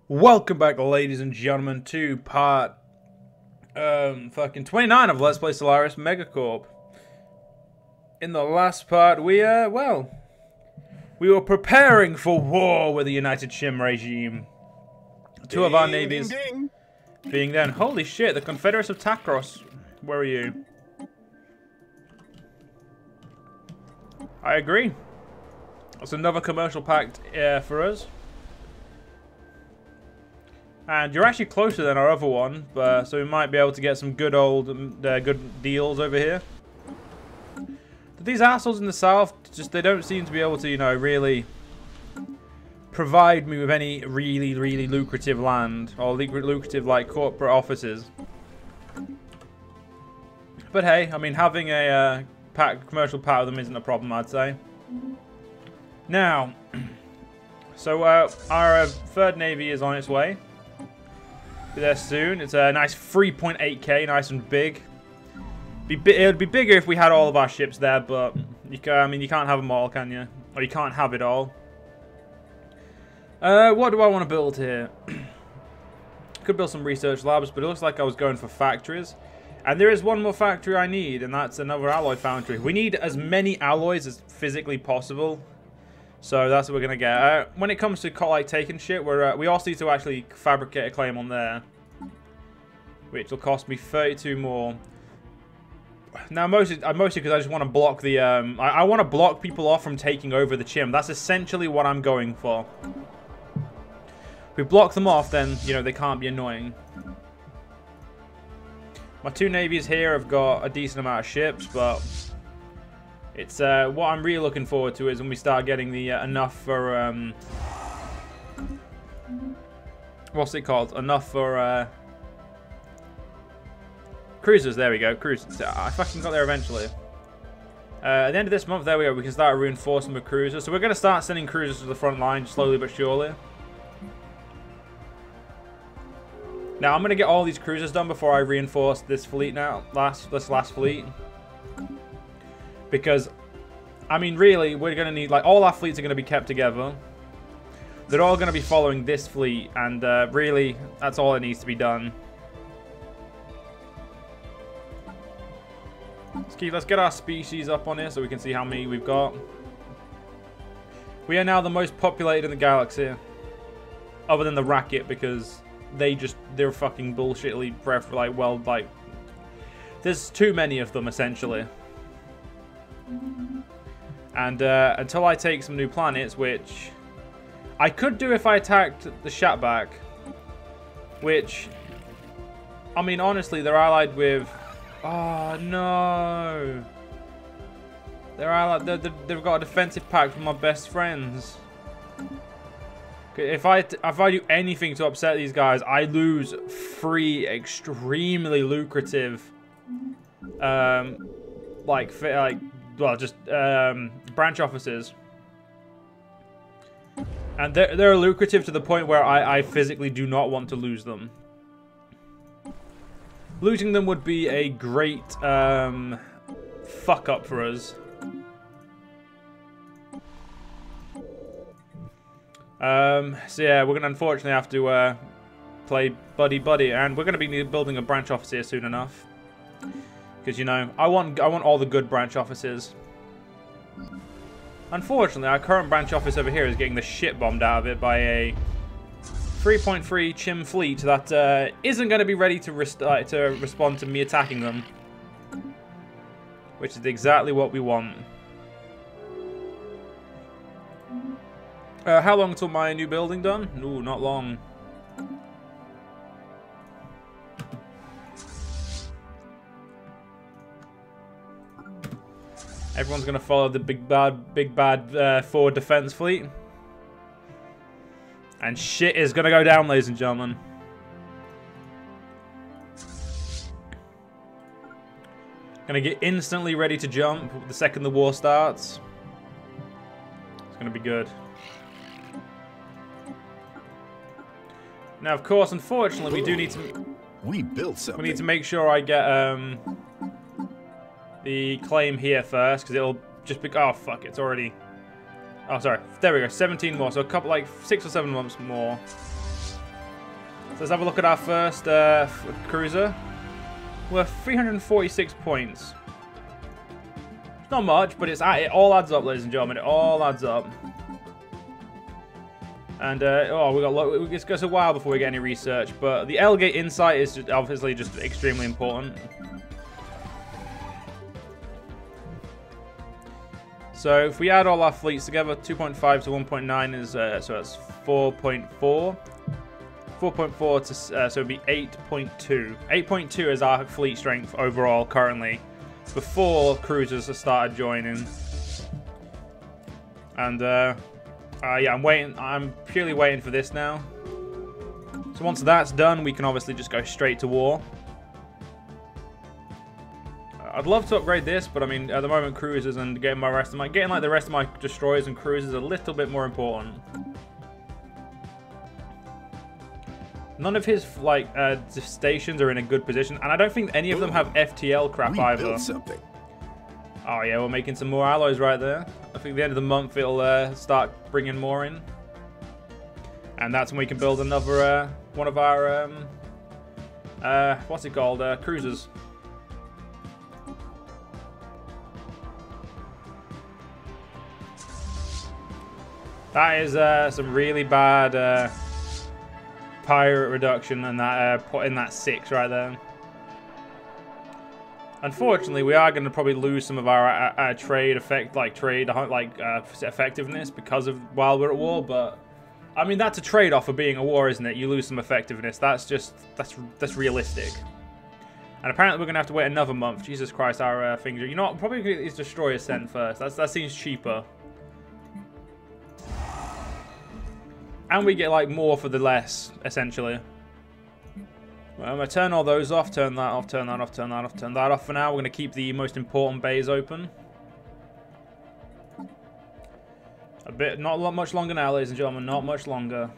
Welcome back, ladies and gentlemen, to part fucking 29 of Let's Play Stellaris MegaCorp. In the last part, we were preparing for war with the United Shim regime. Two of our navies being then. Holy shit, the Confederates of Takros. Where are you? I agree. That's another commercial pact for us. And you're actually closer than our other one, so we might be able to get some good old, good deals over here. But these assholes in the south, they don't seem to be able to, you know, really provide me with any really lucrative land or lucrative, like, corporate offices. But hey, I mean, having a commercial pact with them isn't a problem, I'd say. Now, so our third navy is on its way. Be there soon. It's a nice 3.8k, nice and big. It would be bigger if we had all of our ships there, but you can't have them all, can you? Or you can't have it all. What do I want to build here? Could build some research labs, but it looks like I was going for factories. And there is one more factory I need, and that's another alloy foundry. We need as many alloys as physically possible. So that's what we're gonna get. When it comes to like taking shit, we also need to actually fabricate a claim on there, which will cost me 32 more. Now mostly because I just want to block the I want to block people off from taking over the Chim. That's essentially what I'm going for. If we block them off, then you know they can't be annoying. My two navies here have got a decent amount of ships, but it's what I'm really looking forward to is when we start getting the enough for what's it called? Enough for cruisers. There we go, cruisers. I fucking got there eventually. At the end of this month, there we go. We can start reinforcing with cruisers. So we're gonna start sending cruisers to the front line slowly but surely. Now I'm gonna get all these cruisers done before I reinforce this fleet. Now, this last fleet. Because, I mean, really, we're going to need, like, all our fleets are going to be kept together. They're all going to be following this fleet, and really, that's all that needs to be done. Let's get our species up on here so we can see how many we've got. We are now the most populated in the galaxy. Other than the Racket, because they're fucking bullshitly, like, there's too many of them, essentially. And until I take some new planets, which I could do if I attacked the Shatback, which, I mean, honestly, they're allied with... Oh, no. They're allied... They've got a defensive pact with my best friends. If I do anything to upset these guys, I lose 3 extremely lucrative, branch offices. And they're lucrative to the point where I physically do not want to lose them. Losing them would be a great fuck up for us. So yeah, we're gonna unfortunately have to play buddy, and we're gonna be building a branch office here soon enough. Because, you know, I want all the good branch offices. Unfortunately, our current branch office over here is getting the shit bombed out of it by a 3.3 Chim fleet that isn't going to be ready to respond to me attacking them. Which is exactly what we want. How long until my new building done? Ooh, not long. Everyone's gonna follow the big bad forward defense fleet, and shit is gonna go down, ladies and gentlemen. Gonna get instantly ready to jump the second the war starts. It's gonna be good. Now, of course, unfortunately, we do need to. We built something. We need to make sure I get the claim here first, because it'll just be... Oh, fuck, it's already... Oh, sorry. There we go. 17 more. So a couple, like, 6 or 7 months more. So let's have a look at our first cruiser. We're 346 points. It's not much, but it all adds up, ladies and gentlemen. It all adds up. And it goes a while before we get any research, but the L-Gate insight is obviously just extremely important. So if we add all our fleets together, 2.5 to 1.9 is so that's 4.4. 4.4 to so it'd be 8.2. 8.2 is our fleet strength overall currently, before cruisers have started joining. And yeah, I'm waiting. I'm purely waiting for this now. So once that's done, we can obviously just go straight to war. I'd love to upgrade this, but I mean, at the moment, cruisers and getting like the rest of my destroyers and cruisers a little bit more important. None of his like stations are in a good position, and I don't think any of them have FTL crap either. Something. Oh yeah, we're making some more alloys right there. I think at the end of the month it'll start bringing more in, and that's when we can build another one of our what's it called, cruisers. That is some really bad pirate reduction, and that put in that 6 right there. Unfortunately, we are going to probably lose some of our trade effectiveness because of while we're at war. But I mean, that's a trade-off for being a war, isn't it? You lose some effectiveness. That's realistic. And apparently, we're going to have to wait another month. Jesus Christ, our things. You know what? Probably get these destroyers sent first. That seems cheaper. And we get like more for the less, essentially. Well, I'm going to turn all those off, turn that off, turn that off, turn that off, turn that off for now. We're going to keep the most important bays open. Not much longer now, ladies and gentlemen, not much longer.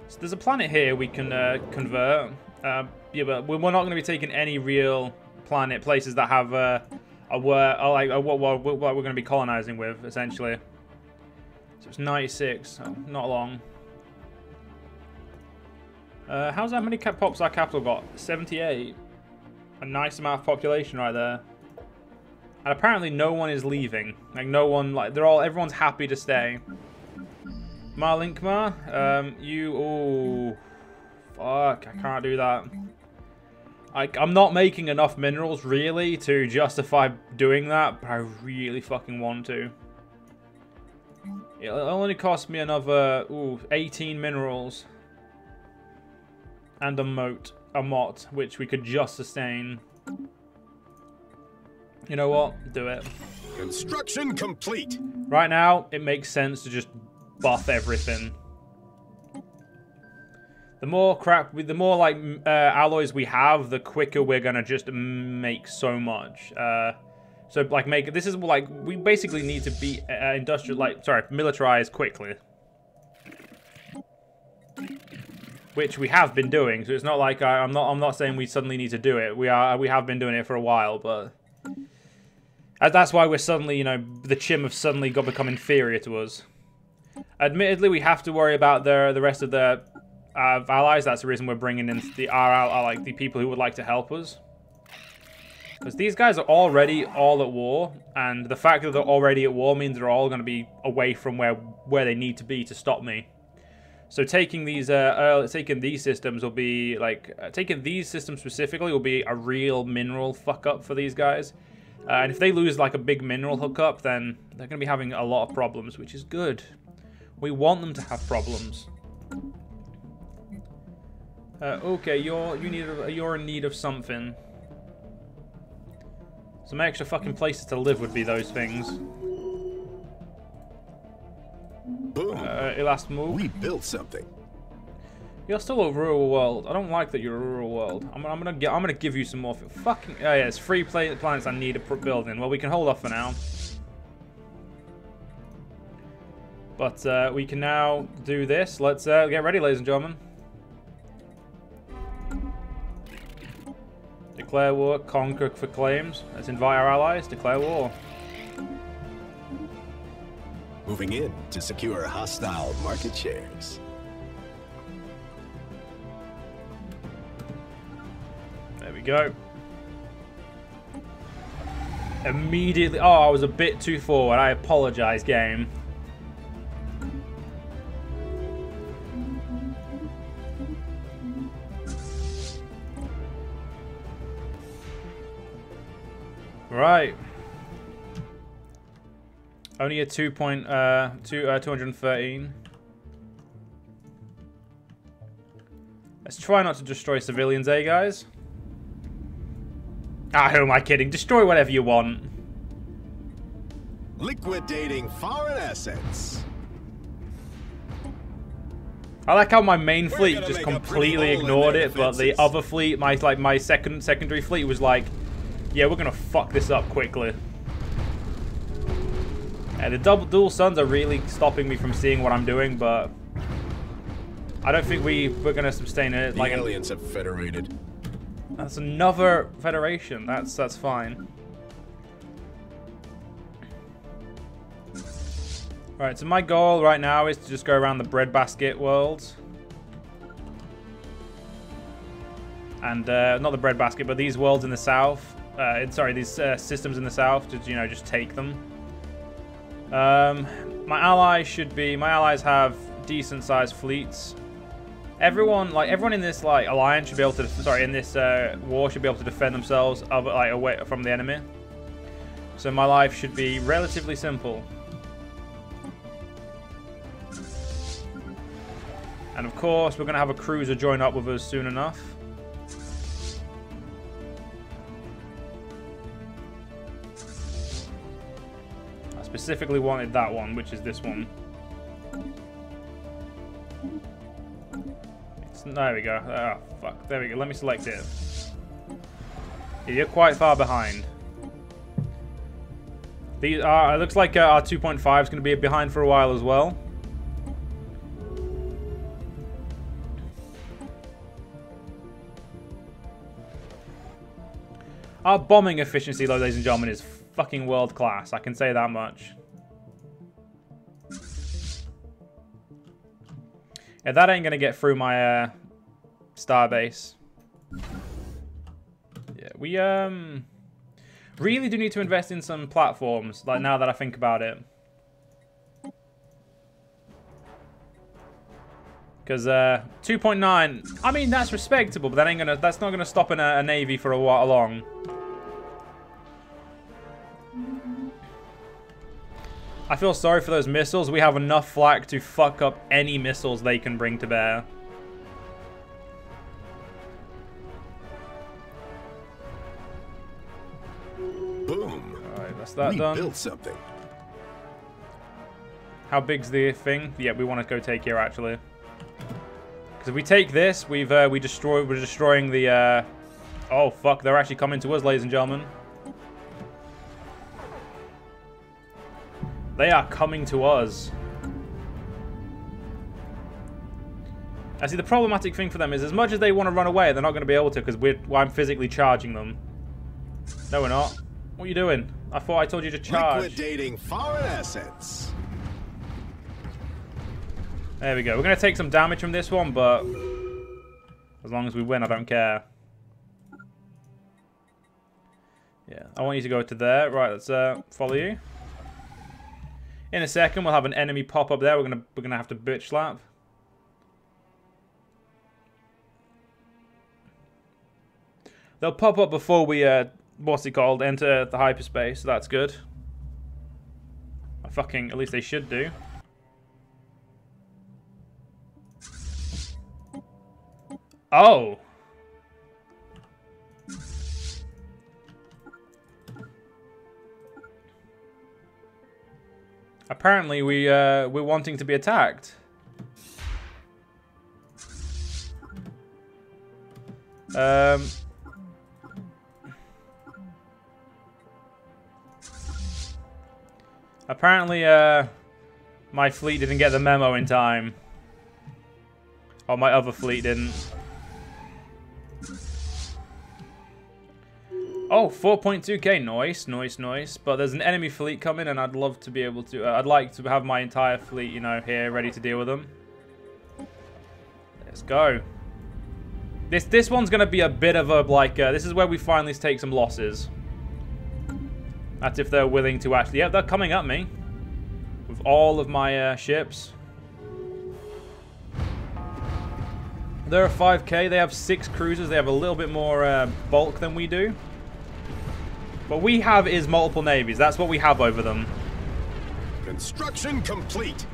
So there's a planet here we can convert. Yeah, but we're not going to be taking any real places that have what we're going to be colonizing with, essentially. So it's 96, so not long. How's that many pops our capital got? 78. A nice amount of population right there. And apparently no one is leaving. Like no one, like everyone's happy to stay. Marlinkmar, oh, fuck, I can't do that. I'm not making enough minerals really to justify doing that, but I really fucking want to. It'll only cost me another 18 minerals and a motte, which we could just sustain. You know what? Do it. Construction complete. Right now, it makes sense to just buff everything. The more like alloys we have, the quicker we're gonna just make so much. So like this is like we basically need to be militarized quickly, which we have been doing. So it's not like I'm not saying we suddenly need to do it. We have been doing it for a while, but that's why we're suddenly, you know, the Chim have suddenly become inferior to us. Admittedly, we have to worry about the rest of the allies. That's the reason we're bringing in the people who would like to help us. Because these guys are already all at war, and the fact that they're already at war means they're all going to be away from where they need to be to stop me. So taking these systems will be like taking these systems specifically will be a real mineral fuck up for these guys. And if they lose like a big mineral hookup, then they're going to be having a lot of problems, which is good. We want them to have problems. Okay, you're in need of something. Some extra fucking places to live would be those things. Boom. Last move. We built something. You're still a rural world. I don't like that you're a rural world. I'm gonna give you some more. Fucking yeah, it's 3 planets I need to build in. Well, we can hold off for now. But we can now do this. Let's get ready, ladies and gentlemen. Declare war, conquer for claims. Let's invite our allies, declare war. Moving in to secure hostile market shares. we go. Immediately. Oh, I was a bit too forward. I apologize, game. Right. Only a 213. Let's try not to destroy civilians, eh, guys? Ah, who am I kidding? Destroy whatever you want. Liquidating foreign assets. I like how my main fleet just completely ignored it, but the other fleet, my secondary fleet was like, yeah, we're gonna fuck this up quickly. Yeah, the dual suns are really stopping me from seeing what I'm doing, but I don't think we're gonna sustain it. The aliens have federated. That's another federation. That's fine. Alright, so my goal right now is to just go around the breadbasket world. And not the breadbasket, but these worlds in the south. Sorry, these systems in the south. Just, you know, just take them. My allies have decent sized fleets. Everyone in this alliance should be able to, in this war should be able to defend themselves away from the enemy. So my life should be relatively simple. And of course, we're going to have a cruiser join up with us soon enough. I specifically wanted that one, which is this one. There we go. Oh, fuck. There we go. Let me select it. Yeah, you're quite far behind. These are. It looks like our 2.5 is going to be behind for a while as well. Our bombing efficiency, ladies and gentlemen, is fucking world class. I can say that much. Yeah, that ain't gonna get through my starbase. Yeah, we really do need to invest in some platforms. Like now that I think about it, because 2.9. I mean, that's respectable, but that's not gonna stop a navy for a while long. I feel sorry for those missiles. We have enough flak to fuck up any missiles they can bring to bear. Boom. Alright, that's that done. We built something. How big's the thing? Yeah, we want to go take here actually. Because if we take this, we're destroying the oh fuck, they're actually coming to us, ladies and gentlemen. They are coming to us. I see the problematic thing for them is as much as they want to run away, they're not going to be able to because I'm physically charging them. No, we're not. What are you doing? I thought I told you to charge. Liquidating foreign assets. There we go. We're going to take some damage from this one, but as long as we win, I don't care. Yeah, I want you to go to there. Right, let's follow you. In a second, we'll have an enemy pop up there. We're gonna have to bitch slap. They'll pop up before we what's it called? Enter the hyperspace. So that's good. At least they should do. Oh. Apparently, we're wanting to be attacked. Apparently, my fleet didn't get the memo in time. Or my other fleet didn't. Oh, 4.2k, nice. But there's an enemy fleet coming, and I'd love to be able to. I'd like to have my entire fleet, you know, here ready to deal with them. Let's go. This one's going to be a bit of a, like, this is where we finally take some losses. That's if they're willing to actually... Yeah, they're coming at me. With all of my ships. They're a 5k. They have 6 cruisers. They have a little bit more bulk than we do. What we have is multiple navies. That's what we have over them. Construction complete.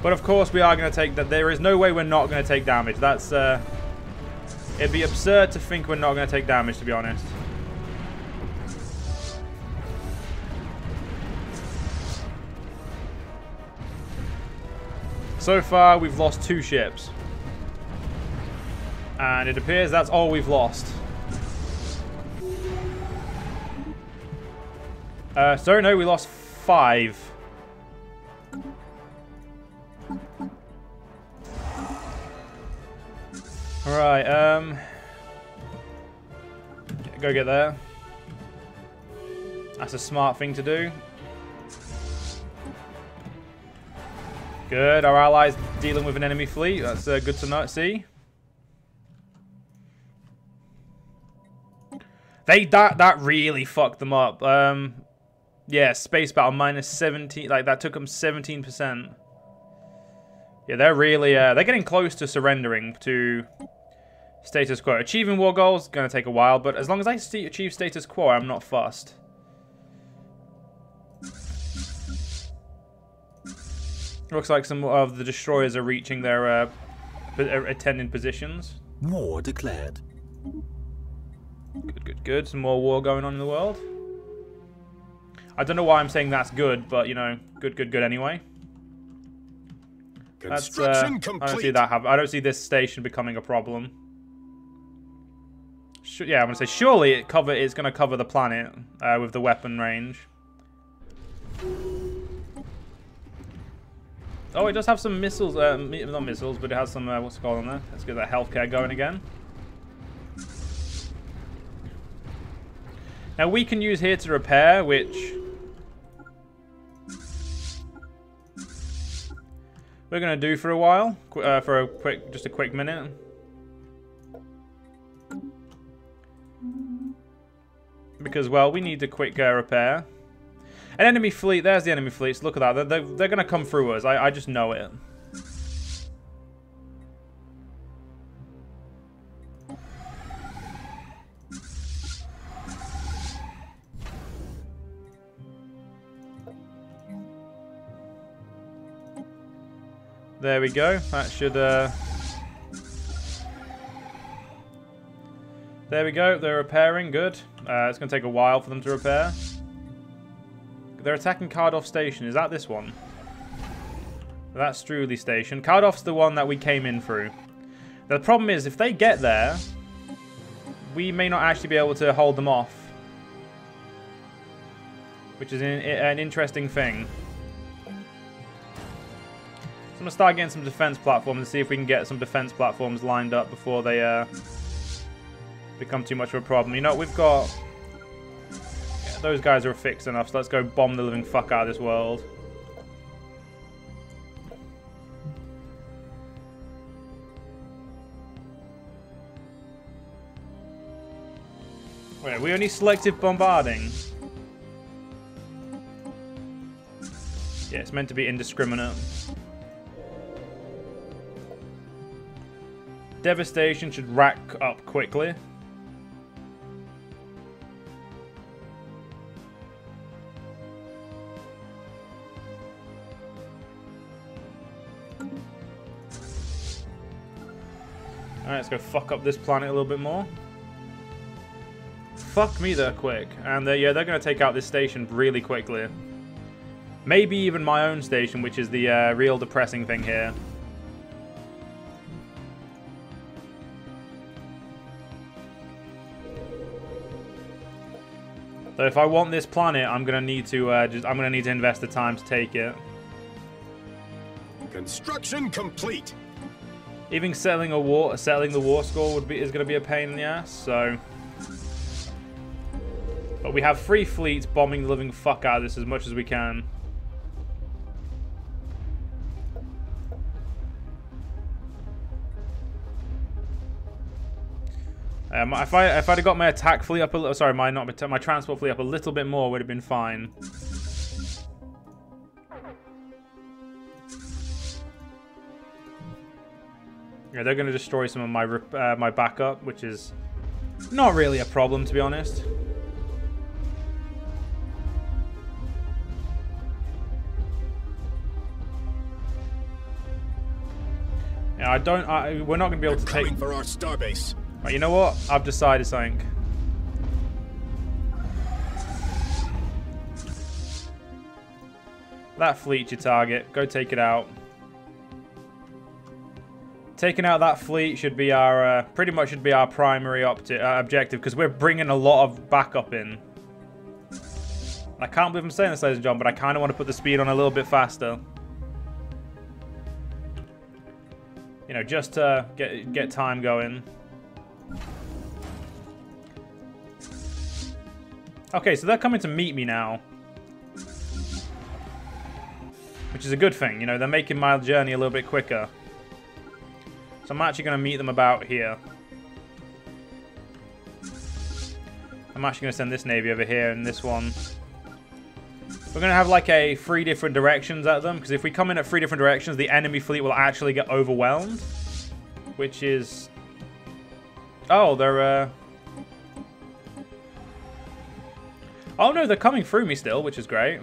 But of course we are going to take that. There is no way we're not going to take damage. That's it'd be absurd to think we're not going to take damage, to be honest. So far we've lost 2 ships. And it appears that's all we've lost. Sorry, no, we lost 5. Alright, go get there. That's a smart thing to do. Good, our allies dealing with an enemy fleet. That's good to see. That really fucked them up. Yeah, space battle minus 17. Like that took them 17%. Yeah, they're really they're getting close to surrendering to status quo. Achieving war goals gonna take a while, but as long as I achieve status quo, I'm not fussed. Looks like some of the destroyers are reaching their attending positions. War declared. Good, good, good. Some more war going on in the world. I don't know why I'm saying that's good, but you know, good, good, good anyway. Construction complete. I don't see that happen. I don't see this station becoming a problem. Yeah, I'm gonna say surely it's gonna cover the planet with the weapon range. Oh, it does have some missiles. Not missiles, but it has some what's it called on there? Let's get that healthcare going again. Now we can use here to repair, which we're gonna do for a while, for just a quick minute. Because, well, we need a quick repair. An enemy fleet, there's the enemy fleets, look at that, they're gonna come through us, I just know it. There we go, that should, there we go, they're repairing, good. It's going to take a while for them to repair. They're attacking Cardiff Station, is that this one? That's Struley Station. Cardiff's the one that we came in through. The problem is, if they get there, we may not actually be able to hold them off. Which is an interesting thing. So I'm going to start getting some defense platforms and see if we can get some defense platforms lined up before they become too much of a problem. You know, we've got... Yeah, those guys are fixed enough, so let's go bomb the living fuck out of this world. Wait, are we only selective bombarding? Yeah, it's meant to be indiscriminate. Devastation should rack up quickly. Alright, let's go fuck up this planet a little bit more. Fuck me, they're quick. And yeah, they're going to take out this station really quickly. Maybe even my own station, which is the real depressing thing here. So if I want this planet, I'm going to need to invest the time to take it. Construction complete. Even settling the war score is going to be a pain in the ass. So, but we have 3 fleets bombing the living fuck out of this as much as we can. If I'd have got my attack fleet up a little, sorry, my transport fleet up a little bit more, would have been fine. Yeah, they're going to destroy some of my my backup, which is not really a problem, to be honest. Yeah, we're not going to be able to take. For our starbase. Right, you know what? I've decided something. That fleet's your target. Go take it out. Taking out that fleet should be our, pretty much should be our primary objective, because we're bringing a lot of backup in. I can't believe I'm saying this, ladies and gentlemen, but I kind of want to put the speed on a little bit faster. You know, just to get time going. Okay, so they're coming to meet me now. Which is a good thing, you know, they're making my journey a little bit quicker. So I'm actually going to meet them about here. I'm actually going to send this navy over here and this one. We're going to have like 3 different directions at them, because if we come in at 3 different directions, the enemy fleet will actually get overwhelmed. Which is... Oh, they're... Oh no, they're coming through me still, which is great.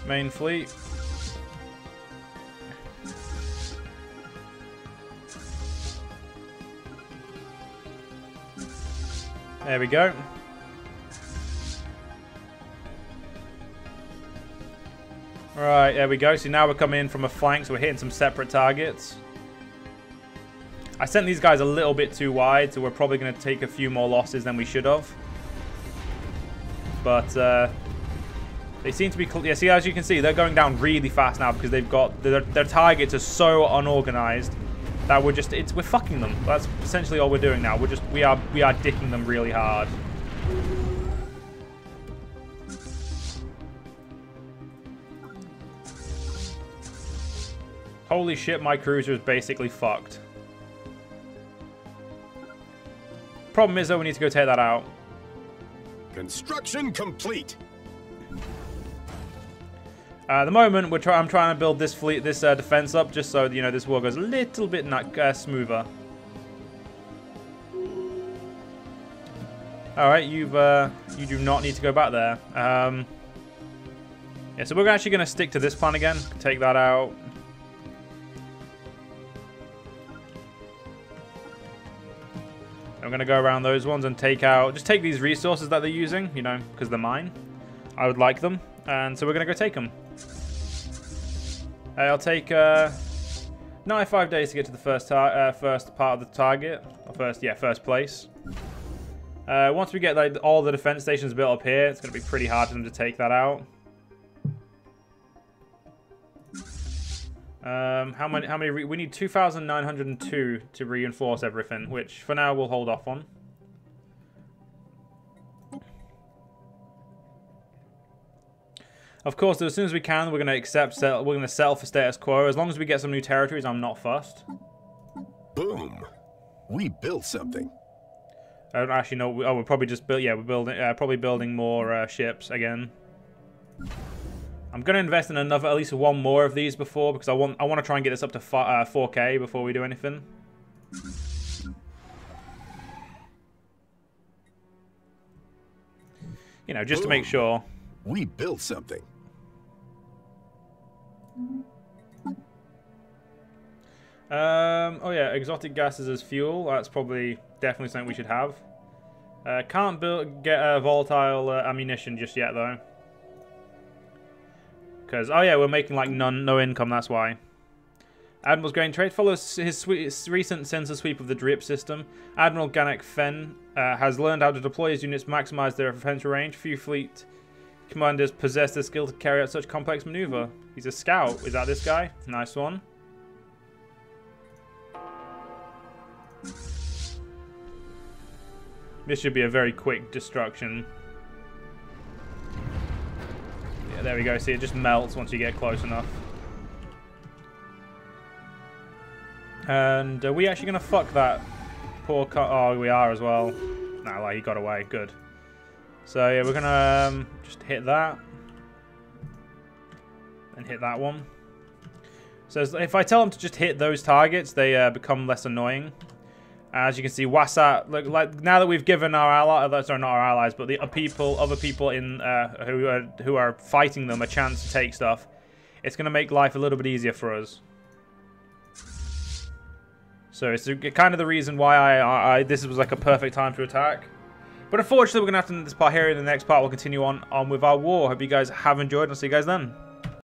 Main fleet. There we go. Right, there we go. So now we're coming in from a flank, so we're hitting some separate targets. I sent these guys a little bit too wide, so we're probably going to take a few more losses than we should have. But, they seem to be... Yeah, see, as you can see, they're going down really fast now because they've got... Their targets are so unorganized that we're just... We're fucking them. That's essentially all we're doing now. We are dicking them really hard. Holy shit, my cruiser is basically fucked. Problem is, though, we need to go take that out. Construction complete. At the moment, I'm trying to build this fleet, this defense up, just so you know this war goes a little bit smoother. All right, you do not need to go back there. Yeah, so we're actually going to stick to this plan again. Take that out. I'm going to go around those ones and take these resources that they're using, you know, because they're mine. I would like them, and so we're going to go take them. I'll take 95 days to get to the first part of the target. Or first place. Once we get like all the defense stations built up here, it's going to be pretty hard for them to take that out. How many? We need 2,902 to reinforce everything, which for now we'll hold off on. Of course, as soon as we can, we're going to we're going to settle for status quo. As long as we get some new territories, I'm not fussed. Boom! We built something. I don't actually know. Oh, we're probably just we're building, probably building more ships again. I'm going to invest in at least one more of these because I want to try and get this up to 4K before we do anything. You know, just to make sure. We built something. Oh yeah, exotic gases as fuel. That's probably definitely something we should have. Can't get volatile ammunition just yet though. Because oh yeah, we're making like no income. That's why. Admiral's grain trade follows his recent sensor sweep of the drip system. Admiral Ganek Fen has learned how to deploy his units, maximize their offensive range. Few fleet commanders possess the skill to carry out such complex maneuver. He's a scout. Is that this guy? Nice one. This should be a very quick destruction. Yeah, There we go. See, it just melts once you get close enough. And are we actually going to fuck that poor oh, we are as well. Nah, like, he got away. Good. So, yeah, we're going to just hit that. And hit that one. So, if I tell them to just hit those targets, they become less annoying. As you can see, Wasat, look, like, now that we've given our allies, sorry, not our allies, but the other people in who are fighting them a chance to take stuff, it's going to make life a little bit easier for us. So it's kind of the reason why this was like a perfect time to attack. But unfortunately, we're going to have to end this part here. In the next part, we'll continue on with our war. Hope you guys have enjoyed, and I'll see you guys then.